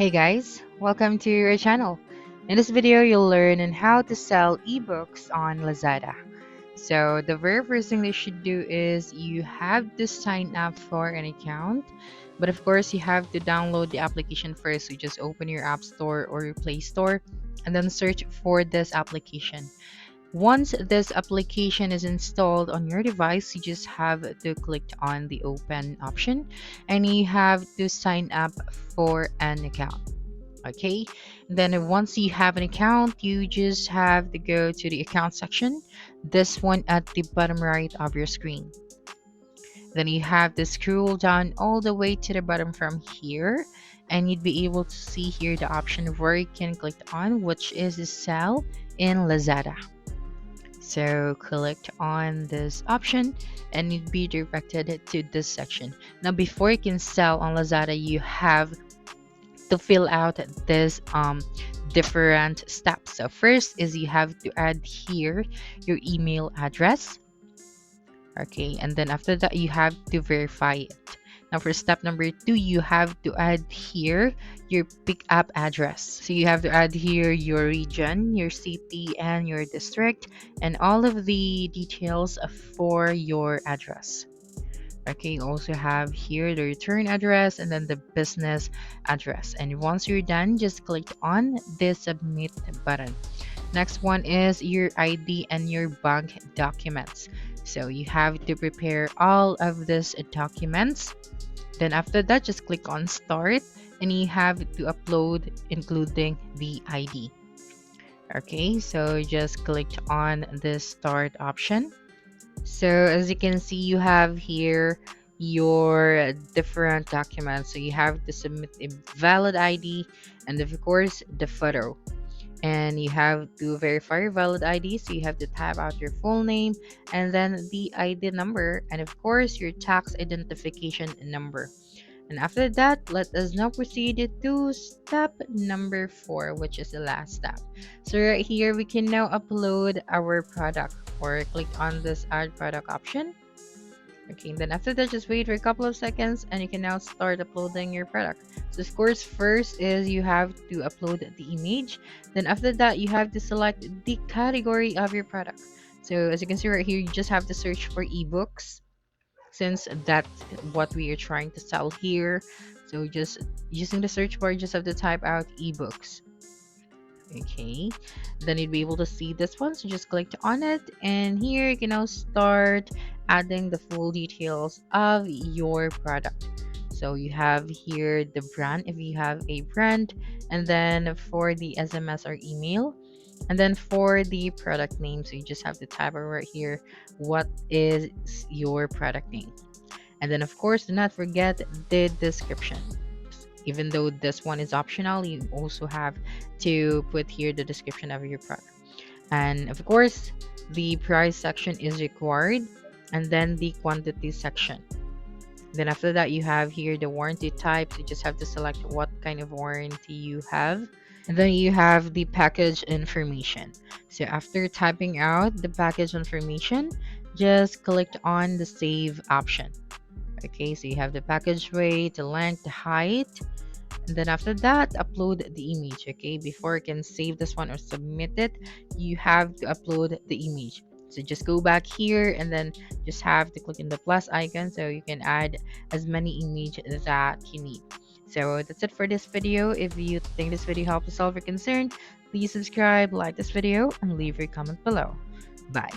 Hey guys, welcome to our channel. In this video, you'll learn on how to sell ebooks on Lazada. So the very first thing they should do is you have to sign up for an account. But of course, you have to download the application first. So just open your App Store or your Play Store and then search for this application. Once this application is installed on your device, you just have to click on the open option and you have to sign up for an account. Okay, then once you have an account, you just have to go to the account section, this one at the bottom right of your screen. Then you have to scroll down all the way to the bottom from here, and you'd be able to see here the option where you can click on, which is sell in Lazada. So click on this option and you'd be directed to this section. Now before you can sell on Lazada, you have to fill out this different steps. So first is you have to add here your email address. Okay, and then after that you have to verify it. Now for step number 2, you have to add here your pickup address. So you have to add here your region, your city, and your district, and all of the details for your address. Okay, you also have here the return address and then the business address. And once you're done, just click on the submit button. Next one is your ID and your bank documents. So you have to prepare all of these documents. Then after that, just click on start and you have to upload including the ID. Okay, so just click on the start option. So as you can see, you have here your different documents. So you have to submit a valid ID and of course the photo. And you have to verify your valid ID, so you have to type out your full name and then the ID number and of course your tax identification number. And after that, let us now proceed to step number 4, which is the last step. So right here we can now upload our product, or click on this add product option. Okay, then after that, just wait for a couple of seconds and you can now start uploading your product. So of course, first is you have to upload the image. Then after that, you have to select the category of your product. So as you can see right here, you just have to search for ebooks, since that's what we are trying to sell here. So just using the search bar, you just have to type out ebooks. Okay, then you'd be able to see this one, so just click on it and here you can now start adding the full details of your product. So you have here the brand if you have a brand, and then for the SMS or email, and then for the product name, so you just have to type right here what is your product name. And then of course, do not forget the description. Even though this one is optional, you also have to put here the description of your product. And of course, the price section is required, and then the quantity section. Then after that, you have here the warranty type. You just have to select what kind of warranty you have. And then you have the package information. So after typing out the package information, just click on the save option. Okay, so you have the package weight, the length, the height, and then after that, upload the image. Okay, before you can save this one or submit it, you have to upload the image. So just go back here and then just have to click on the plus icon so you can add as many images that you need. So that's it for this video. If you think this video helped you solve your concern, please subscribe, like this video, and leave your comment below. Bye.